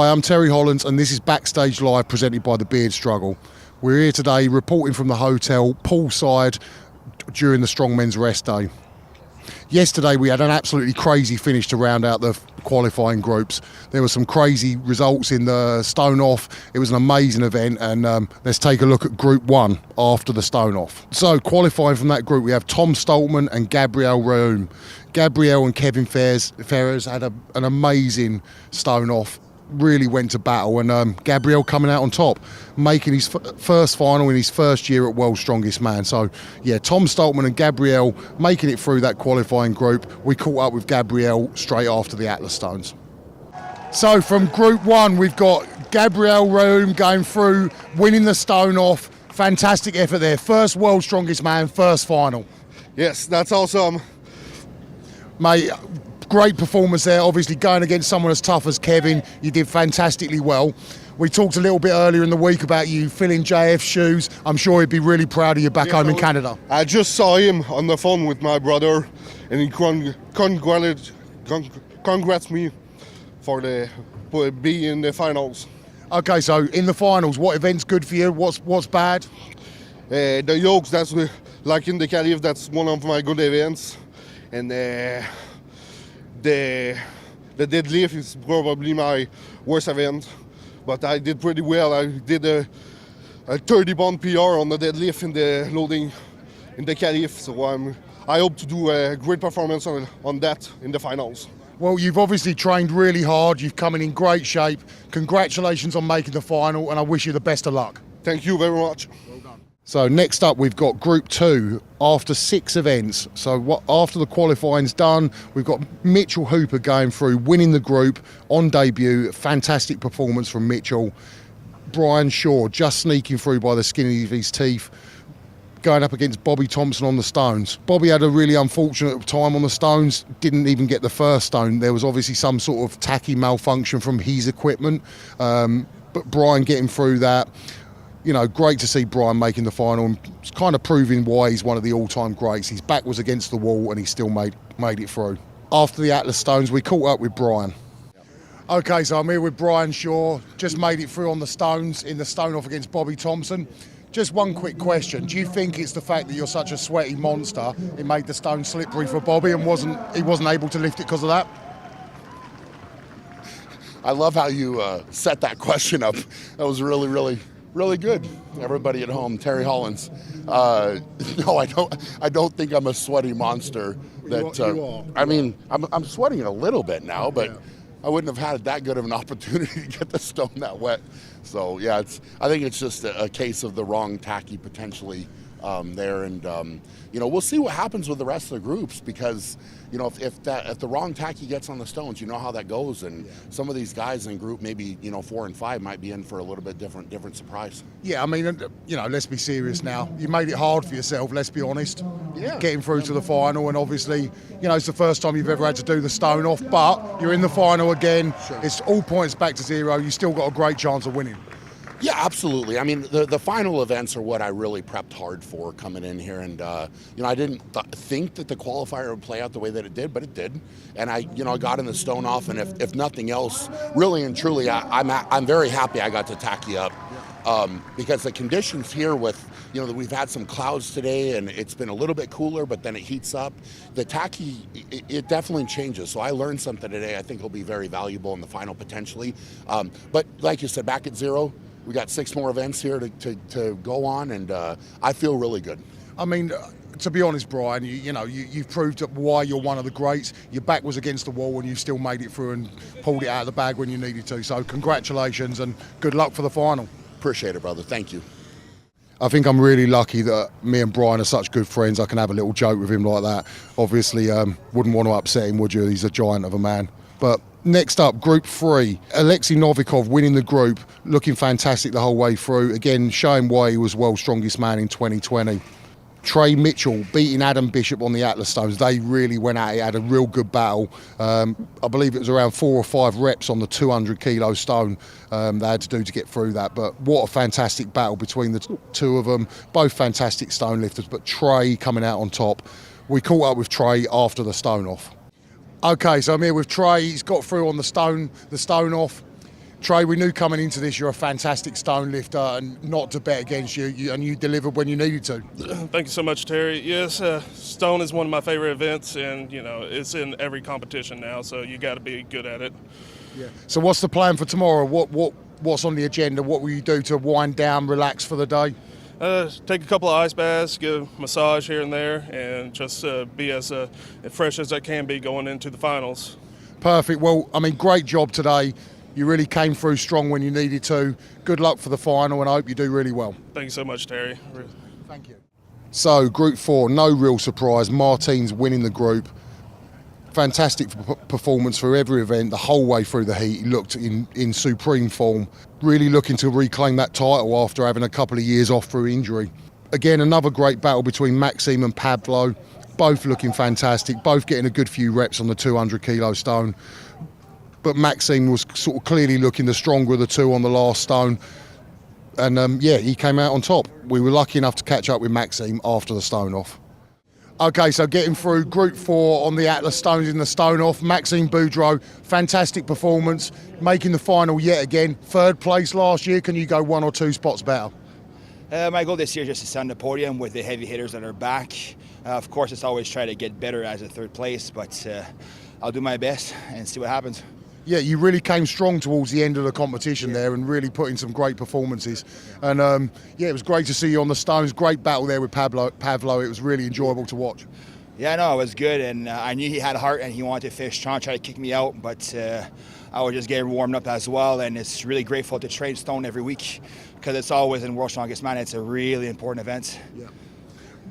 Hi, I'm Terry Hollands and this is Backstage Live presented by the Beard Struggle. We're here today reporting from the hotel poolside during the Strongmen's Rest Day. Yesterday we had an absolutely crazy finish to round out the qualifying groups. There were some crazy results in the stone off. It was an amazing event, and let's take a look at Group 1 after the stone off. So qualifying from that group we have Tom Stoltman and Gabriel Raum. Gabriel and Kevin Ferrers had an amazing stone off. Really went to battle, and Gabriel coming out on top, making his first final in his first year at World's Strongest Man. So yeah, Tom Stoltman and Gabriel making it through that qualifying group. We caught up with Gabriel straight after the Atlas Stones. So from Group 1 we've got Gabriel Raum going through, winning the stone off. Fantastic effort there, first World's Strongest Man, first final. Yes, that's awesome. Mate, great performance there, obviously going against someone as tough as Kevin. You did fantastically well. We talked a little bit earlier in the week about you filling JF's shoes. I'm sure he'd be really proud of you back home in Canada. I just saw him on the phone with my brother, and he congrats me for being in the finals. Okay, so in the finals, what event's good for you? What's bad? The yokes, that's like in the Calif, that's one of my good events. And the deadlift is probably my worst event, but I did pretty well. I did a 30-pound PR on the deadlift in the loading in the Calif, so I hope to do a great performance on that in the finals. Well, you've obviously trained really hard. You've come in great shape. Congratulations on making the final, and I wish you the best of luck. Thank you very much. Well done. So next up we've got Group 2 after 6 events. So after the qualifying's done, we've got Mitchell Hooper going through, winning the group on debut. Fantastic performance from Mitchell. Brian Shaw just sneaking through by the skin of his teeth, going up against Bobby Thompson on the stones. Bobby had a really unfortunate time on the stones, didn't even get the first stone. There was obviously some sort of tacky malfunction from his equipment, but Brian getting through that. You know, great to see Brian making the final and kind of proving why he's one of the all-time greats. His back was against the wall and he still made it through. After the Atlas Stones, we caught up with Brian. Okay, so I'm here with Brian Shaw, just made it through on the stones in the stone off against Bobby Thompson. Just one quick question. Do you think it's the fact that you're such a sweaty monster, it made the stone slippery for Bobby and he wasn't able to lift it because of that? I love how you set that question up. That was really good. Everybody at home, Terry Hollands. No, I don't think I'm a sweaty monster. You are. I mean, I'm sweating a little bit now, but yeah. I wouldn't have had that good of an opportunity to get the stone that wet. So yeah, I think it's just a case of the wrong tacky potentially there, and we'll see what happens with the rest of the groups, because if the wrong tacky gets on the stones, you know how that goes, and some of these guys in group maybe 4 and 5 might be in for a little bit different surprise. Yeah, I mean, let's be serious now. You made it hard for yourself, let's be honest. Yeah. Getting through to the final, and obviously, it's the first time you've ever had to do the stone off, but you're in the final again. Sure. It's all points back to 0. You still got a great chance of winning. Yeah, absolutely. I mean, the final events are what I really prepped hard for coming in here, and I didn't think that the qualifier would play out the way that it did, but it did. And I got in the stone off, and if nothing else, really and truly, I'm very happy I got to tacky up, because the conditions here with we've had some clouds today, and it's been a little bit cooler, but then it heats up. The tacky, it definitely changes. So I learned something today. I think it'll be very valuable in the final potentially. But like you said, back at 0. We got 6 more events here to go on, and I feel really good. I mean, to be honest, Brian, you've proved why you're one of the greats. Your back was against the wall, and you still made it through and pulled it out of the bag when you needed to. So congratulations, and good luck for the final. Appreciate it, brother. Thank you. I think I'm really lucky that me and Brian are such good friends. I can have a little joke with him like that. Obviously, wouldn't want to upset him, would you? He's a giant of a man. But next up, Group 3. Alexei Novikov winning the group, looking fantastic the whole way through. Again, showing why he was World's Strongest Man in 2020. Trey Mitchell beating Adam Bishop on the Atlas Stones. They really went at it, had a real good battle. I believe it was around 4 or 5 reps on the 200 kilo stone they had to do to get through that. But what a fantastic battle between the two of them. Both fantastic stone lifters, but Trey coming out on top. We caught up with Trey after the stone off. Okay, so I'm here with Trey. He's got through on the stone off. Trey, we knew coming into this you're a fantastic stone lifter and not to bet against you, and you delivered when you needed to. Thank you so much, Terry. Yes, stone is one of my favorite events, and it's in every competition now, so you got to be good at it. Yeah. So what's the plan for tomorrow? What's on the agenda? What will you do to wind down, relax for the day? Take a couple of ice baths, get a massage here and there, and just be as fresh as I can be going into the finals. Perfect. Well, I mean, great job today. You really came through strong when you needed to. Good luck for the final, and I hope you do really well. Thank you so much, Terry. Thank you. So, Group 4, no real surprise. Martin's winning the group. Fantastic performance for every event, the whole way through the heat. He looked in supreme form. Really looking to reclaim that title after having a couple of years off through injury. Again, another great battle between Maxime and Pablo. Both looking fantastic, both getting a good few reps on the 200 kilo stone. But Maxime was sort of clearly looking the stronger of the two on the last stone. And he came out on top. We were lucky enough to catch up with Maxime after the stone off. Okay, so getting through Group 4 on the Atlas stones in the stone off, Maxime Boudreau, fantastic performance, making the final yet again. Third place last year, can you go one or two spots better? My goal this year is just to stand the podium with the heavy hitters that are back. Of course, it's always try to get better as a third place, but I'll do my best and see what happens. Yeah, you really came strong towards the end of the competition there and really put in some great performances. And it was great to see you on the stones. Great battle there with Pablo. It was really enjoyable to watch. Yeah, no, it was good, and I knew he had heart and he wanted to fish, trying to try to kick me out, but I was just getting warmed up as well, and it's really grateful to train stone every week because it's always in World's Strongest Man. It's a really important event. Yeah.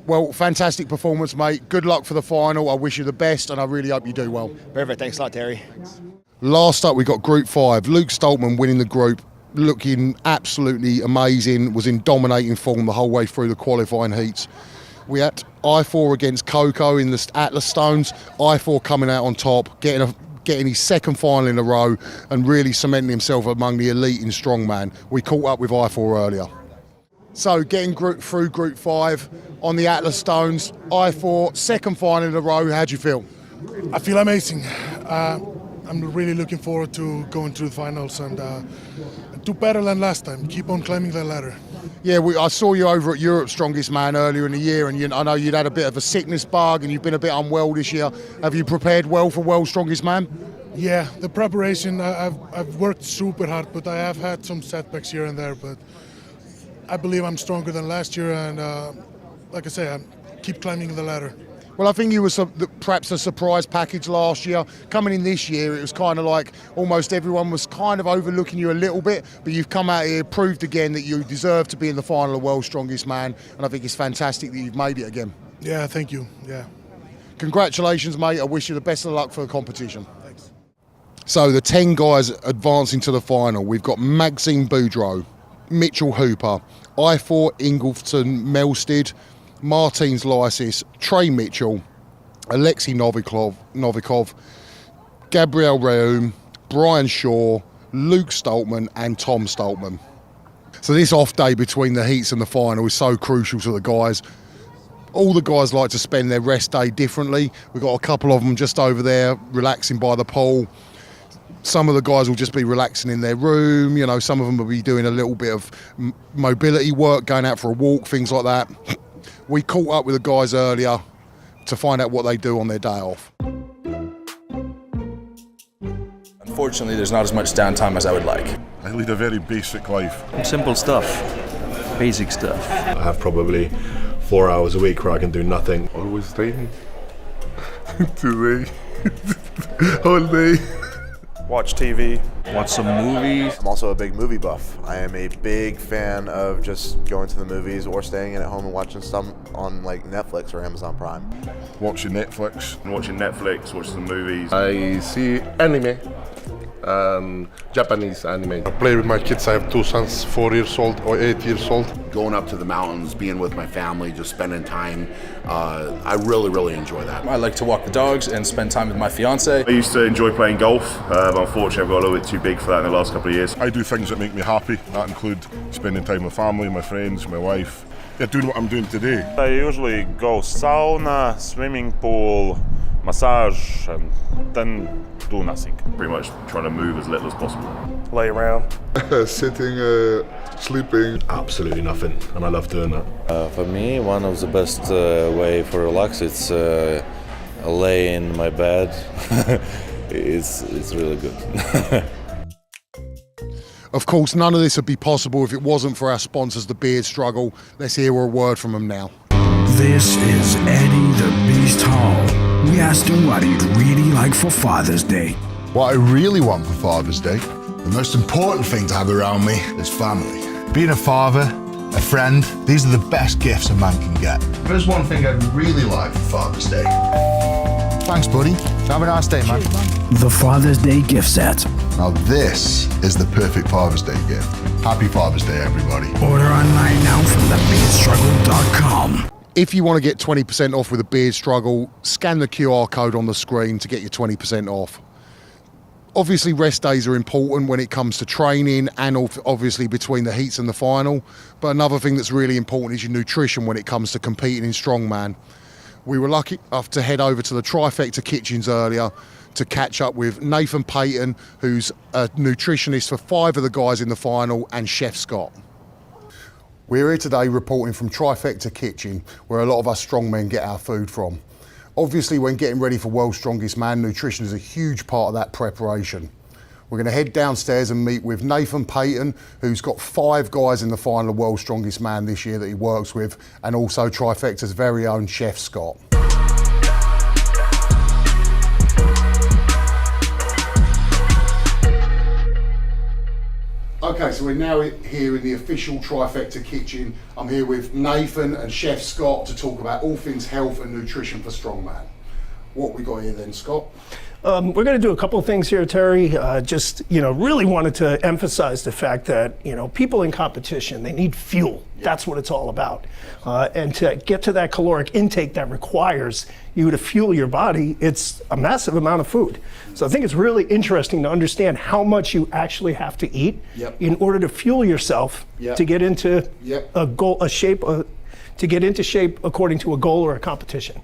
Well, fantastic performance, mate. Good luck for the final. I wish you the best, and I really hope you do well. Perfect. Thanks a lot, Terry. Thanks. Last up, we got Group 5. Luke Stoltman winning the group, looking absolutely amazing, was in dominating form the whole way through the qualifying heats. We had I4 against Coco in the Atlas Stones. I4 coming out on top, getting his second final in a row and really cementing himself among the elite in strongman. We caught up with I4 earlier. So getting through Group 5 on the Atlas Stones, I4, second final in a row. How do you feel? I feel amazing. I'm really looking forward to going through the finals and do better than last time. Keep on climbing the ladder. Yeah, I saw you over at Europe's Strongest Man earlier in the year, and I know you'd had a bit of a sickness bug and you've been a bit unwell this year. Have you prepared well for World's Strongest Man? Yeah, the preparation, I've worked super hard, but I have had some setbacks here and there, but I believe I'm stronger than last year, and like I say, I keep climbing the ladder. Well, I think you were perhaps a surprise package last year. Coming in this year, it was kind of like almost everyone was kind of overlooking you a little bit, but you've come out here, proved again that you deserve to be in the final of World's Strongest Man, and I think it's fantastic that you've made it again. Yeah, thank you. Yeah. Congratulations, mate. I wish you the best of luck for the competition. Thanks. So the 10 guys advancing to the final. We've got Maxime Boudreau, Mitchell Hooper, I4 Ingleton Melstead, Martins Lysis, Trey Mitchell, Alexei Novikov, Gabriel Reum, Brian Shaw, Luke Stoltman and Tom Stoltman. So this off day between the heats and the final is so crucial to the guys. All the guys like to spend their rest day differently. We've got a couple of them just over there relaxing by the pool. Some of the guys will just be relaxing in their room. Some of them will be doing a little bit of mobility work, going out for a walk, things like that. We caught up with the guys earlier to find out what they do on their day off. Unfortunately, there's not as much downtime as I would like. I lead a very basic life. Simple stuff, basic stuff. I have probably 4 hours a week where I can do nothing. Always training. Today. All day. Watch TV, watch some movies. I'm also a big movie buff. I am a big fan of just going to the movies or staying in at home and watching some on like Netflix or Amazon Prime. Watching Netflix, watching the movies. I see anime, Japanese anime. I play with my kids. I have two sons, 4 years old or 8 years old. Going up to the mountains, being with my family, just spending time. I really, really enjoy that. I like to walk the dogs and spend time with my fiance. I used to enjoy playing golf, but unfortunately I've got a little bit too big for that in the last couple of years. I do things that make me happy. That include spending time with family, my friends, my wife. Yeah, doing what I'm doing today. I usually go sauna, swimming pool, massage, and then do nothing. Pretty much trying to move as little as possible. Lay around. Sitting, sleeping. Absolutely nothing, and I love doing that. For me, one of the best way for relax, it's lay in my bed. It's really good. Of course, none of this would be possible if it wasn't for our sponsors, the Beard Struggle. Let's hear a word from them now. This is Eddie the Beast Hall. We asked him what he'd really like for Father's Day. What I really want for Father's Day, the most important thing to have around me is family. Being a father, a friend, these are the best gifts a man can get. There's one thing I'd really like for Father's Day. Thanks, buddy. Have a nice day, man. The Father's Day gift set. Now this is the perfect Father's Day gift. Happy Father's Day, everybody. Order online now from thebeardstruggle.com. If you want to get 20% off with a Beard Struggle, scan the QR code on the screen to get your 20% off. Obviously, rest days are important when it comes to training and obviously between the heats and the final. But another thing that's really important is your nutrition when it comes to competing in strongman. We were lucky enough to head over to the Trifecta Kitchens earlier to catch up with Nathan Payton, who's a nutritionist for 5 of the guys in the final, and Chef Scott. We're here today reporting from Trifecta Kitchen, where a lot of us strongmen get our food from. Obviously, when getting ready for World's Strongest Man, nutrition is a huge part of that preparation. We're going to head downstairs and meet with Nathan Payton, who's got 5 guys in the final of World's Strongest Man this year that he works with, and also Trifecta's very own Chef Scott. Okay, so we're now here in the official Trifecta Kitchen. I'm here with Nathan and Chef Scott to talk about all things health and nutrition for strongman. What we got here then, Scott? We're going to do a couple of things here, Terry. Really wanted to emphasize the fact that, people in competition, they need fuel. Yeah. That's what it's all about. And to get to that caloric intake that requires you to fuel your body, it's a massive amount of food. So I think it's really interesting to understand how much you actually have to eat in order to fuel yourself to get into a goal, to get into shape according to a goal or a competition.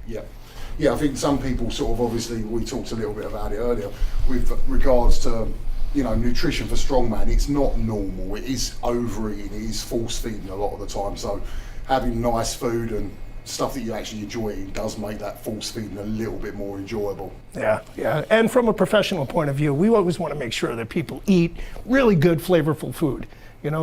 Yeah, I think some people sort of, obviously, we talked a little bit about it earlier, with regards to, nutrition for strongman, it's not normal. It is overeating, it is force feeding a lot of the time. So having nice food and stuff that you actually enjoy eating does make that force feeding a little bit more enjoyable. Yeah. And from a professional point of view, we always want to make sure that people eat really good, flavorful food.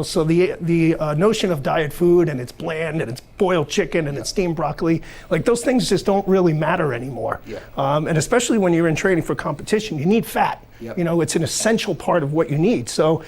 So the notion of diet food and it's bland and it's boiled chicken and it's steamed broccoli, like those things just don't really matter anymore. And especially when you're in training for competition, you need fat. It's an essential part of what you need. So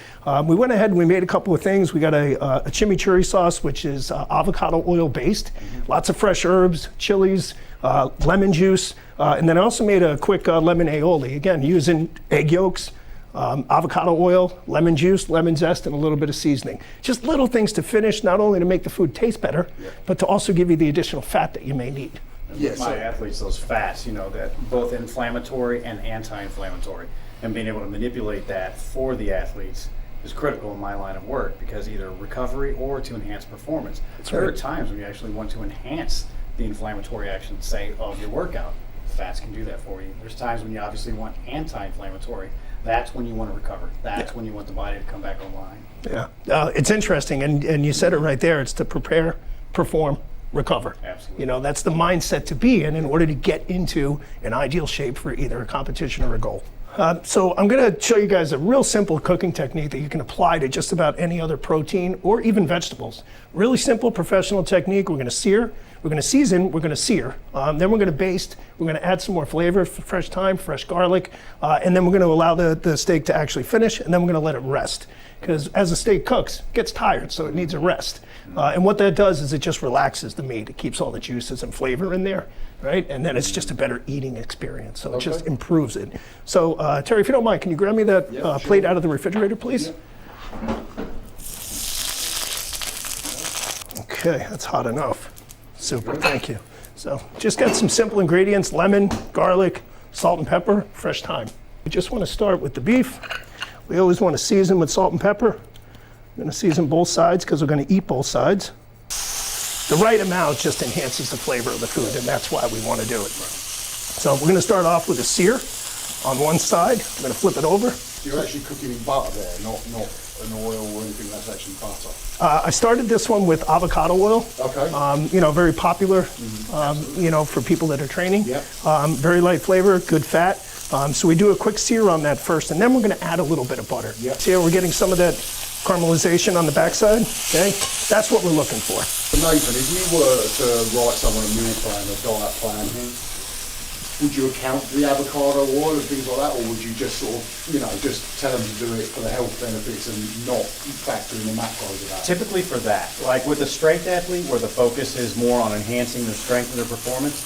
we went ahead and we made a couple of things. We got a chimichurri sauce, which is avocado oil based, lots of fresh herbs, chilies, lemon juice, and then I also made a quick lemon aioli, again, using egg yolks, avocado oil, lemon juice, lemon zest, and a little bit of seasoning. Just little things to finish, not only to make the food taste better, but to also give you the additional fat that you may need. With my athletes, those fats, that both inflammatory and anti-inflammatory, and being able to manipulate that for the athletes is critical in my line of work, because either recovery or to enhance performance. There are times when you actually want to enhance the inflammatory action, say, of your workout. Fats can do that for you. There's times when you obviously want anti-inflammatory. That's when you want to recover. That's when you want the body to come back online. It's interesting, and you said it right there. It's to prepare, perform, recover. Absolutely. That's the mindset to be in order to get into an ideal shape for either a competition or a goal. So I'm going to show you guys a real simple cooking technique that you can apply to just about any other protein or even vegetables. Really simple professional technique. We're going to sear, we're going to season, we're going to sear. Then we're going to baste, we're going to add some more flavor, fresh thyme, fresh garlic, and then we're going to allow the steak to actually finish, and then we're going to let it rest. Because as the steak cooks, it gets tired, so it needs a rest. And what that does is it just relaxes the meat. It keeps all the juices and flavor in there, right? And then it's just a better eating experience. So it just improves it. So Terry, if you don't mind, can you grab me that plate out of the refrigerator, please? Okay, that's hot enough. Super, thank you. So just got some simple ingredients: lemon, garlic, salt and pepper, fresh thyme. We just want to start with the beef. We always want to season with salt and pepper. I'm going to season both sides because we're going to eat both sides. The right amount just enhances the flavor of the food, and that's why we want to do it. So we're going to start off with a sear. on one side. I'm going to flip it over. You're actually cooking in butter there, not an oil or anything, that's actually butter. I started this one with avocado oil. Okay. You know, very popular, you know, for people that are training. Yep. Very light flavor, good fat. So we do a quick sear on that first, and then we're going to add a little bit of butter. Yep. See how we're getting some of that caramelization on the backside? Okay, that's what we're looking for. Nathan, if you were to write someone a meal plan, a diet plan, would you account for the avocado oil and things like that, or would you just sort of, you know, just tell them to do it for the health benefits and not factor in the macros of that? Typically for that, like with a strength athlete where the focus is more on enhancing their strength and their performance,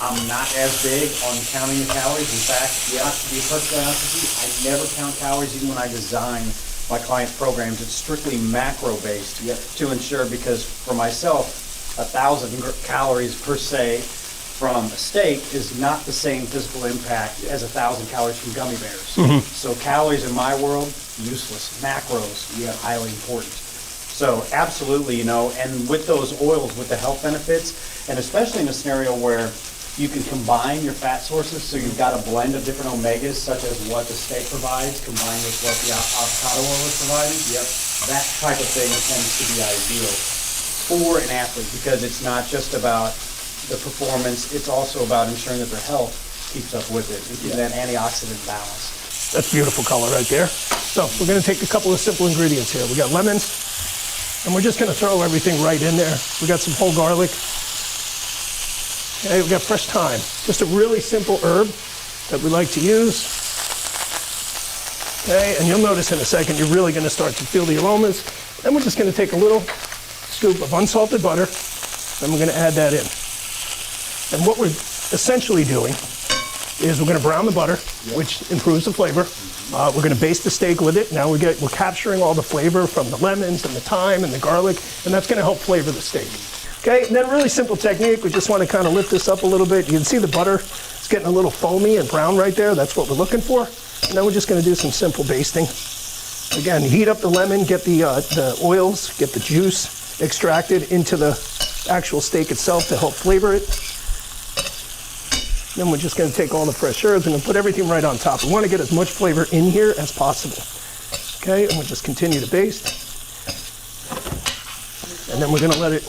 I'm not as big on counting the calories. In fact, to be perfectly honest with you, I never count calories even when I design my clients' programs. It's strictly macro-based to ensure, because for myself, 1,000 calories per se from a steak is not the same physical impact as 1,000 calories from gummy bears. So calories in my world, useless. Macros, highly important. So absolutely, you know, and with those oils, with the health benefits, and especially in a scenario where you can combine your fat sources, so you've got a blend of different omegas, such as what the steak provides, combined with what the avocado oil is providing. That type of thing tends to be ideal for an athlete, because it's not just about the performance, it's also about ensuring that their health keeps up with it and keeping that antioxidant balance. That's beautiful color right there. So we're going to take a couple of simple ingredients here. We got lemons, and we're just going to throw everything right in there. We got some whole garlic. Okay, we got fresh thyme. Just a really simple herb that we like to use. Okay, and you'll notice in a second you're really going to start to feel the aromas. Then we're just going to take a little scoop of unsalted butter, and we're going to add that in. And what we're essentially doing is we're going to brown the butter, which improves the flavor. We're going to baste the steak with it. Now we're capturing all the flavor from the lemons and the thyme and the garlic, and that's going to help flavor the steak. Okay, and then a really simple technique. We just want to kind of lift this up a little bit. You can see the butter is getting a little foamy and brown right there. That's what we're looking for. And then we're just going to do some simple basting. Again, heat up the lemon, get the oils, get the juice extracted into the actual steak itself to help flavor it. Then we're just going to take all the fresh herbs and put everything right on top. We want to get as much flavor in here as possible. Okay, and we'll just continue to baste. And then we're going to let it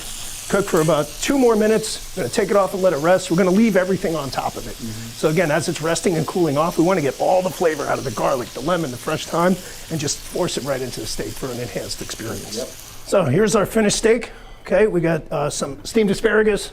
cook for about 2 more minutes. We're going to take it off and let it rest. We're going to leave everything on top of it. So again, as it's resting and cooling off, we want to get all the flavor out of the garlic, the lemon, the fresh thyme, and just force it right into the steak for an enhanced experience. So here's our finished steak. Okay, we got some steamed asparagus,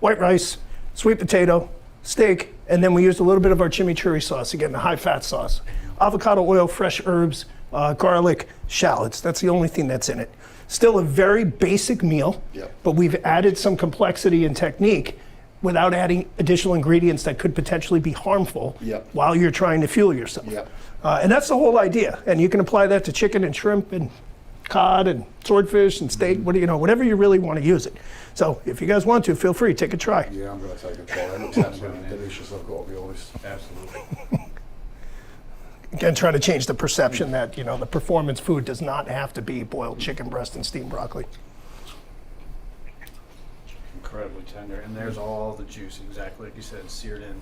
white rice, sweet potato, steak, and then we used a little bit of our chimichurri sauce, again, the high-fat sauce. Avocado oil, fresh herbs, garlic, shallots. That's the only thing that's in it. Still a very basic meal, but we've added some complexity and technique without adding additional ingredients that could potentially be harmful while you're trying to fuel yourself. And that's the whole idea. And you can apply that to chicken and shrimp and cod and swordfish and steak, whatever you really want to use it. So if you guys want to, feel free, take a try. Yeah, I'm going to take a try. It looks absolutely delicious, I've got to be honest. Absolutely. Again, trying to change the perception that, the performance food does not have to be boiled chicken breast and steamed broccoli. Incredibly tender, and there's all the juice, exactly like you said, seared in.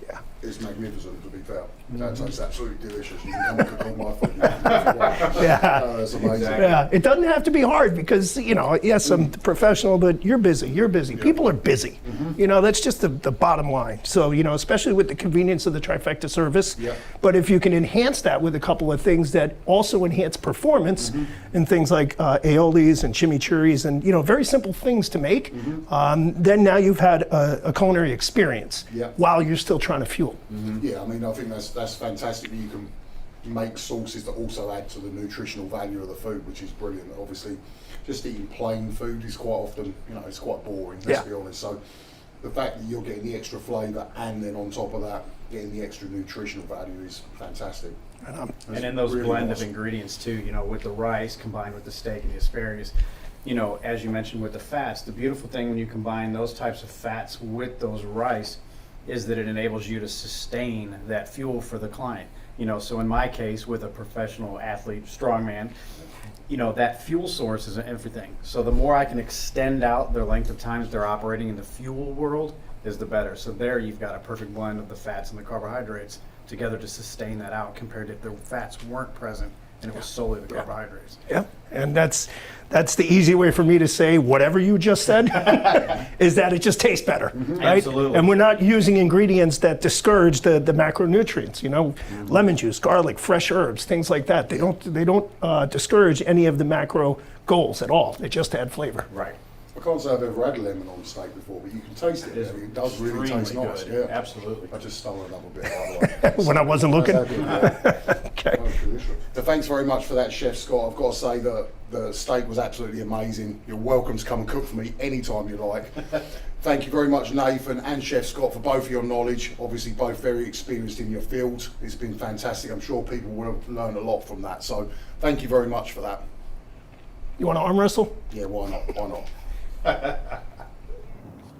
Yeah, it's magnificent, to be fair. That tastes absolutely delicious. You can come and cook on my food. That's amazing. Yeah, it doesn't have to be hard because, yes, I'm professional, but you're busy. You're busy. People are busy. That's just the bottom line. So, especially with the convenience of the trifecta service. But if you can enhance that with a couple of things that also enhance performance and things like aiolis and chimichurris and, very simple things to make, then now you've had a culinary experience while you're still trying to fuel. Yeah, I mean, I think that's fantastic that you can make sauces that also add to the nutritional value of the food, which is brilliant. Obviously, just eating plain food is quite often, it's quite boring, let's be honest. So the fact that you're getting the extra flavour and then on top of that, getting the extra nutritional value is fantastic. And in those really blend of ingredients too, with the rice combined with the steak and the asparagus, as you mentioned with the fats, the beautiful thing when you combine those types of fats with those rice is that it enables you to sustain that fuel for the client. So in my case, with a professional athlete, strongman, that fuel source is everything. So the more I can extend out their length of time that they're operating in the fuel world is the better. So there you've got a perfect blend of the fats and the carbohydrates together to sustain that out compared to if the fats weren't present and it was solely the carbohydrates. Yep, and that's the easy way for me to say whatever you just said, is that it just tastes better, right? Absolutely. And we're not using ingredients that discourage the macronutrients, lemon juice, garlic, fresh herbs, things like that. They don't discourage any of the macro goals at all. They just add flavor. Right. I can't say I've ever had lemon on steak before, but you can taste it. It does really taste nice. Good. Yeah, Absolutely. I just stole another bit, by the way. When I wasn't looking. Okay. So thanks very much for that, Chef Scott. I've got to say that the steak was absolutely amazing. You're welcome to come and cook for me anytime you like. Thank you very much, Nathan and Chef Scott, for both of your knowledge. Obviously, both very experienced in your field. It's been fantastic. I'm sure people will have learned a lot from that. So thank you very much for that. You want to arm wrestle? Yeah, why not? Why not?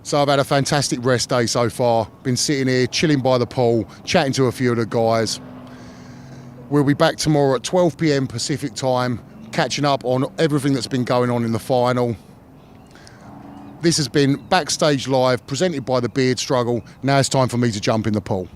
So I've had a fantastic rest day so far. Been sitting here, chilling by the pool, chatting to a few of the guys. We'll be back tomorrow at 12 p.m. Pacific time, catching up on everything that's been going on in the final. This has been Backstage Live, presented by the Beard Struggle. Now it's time for me to jump in the pool.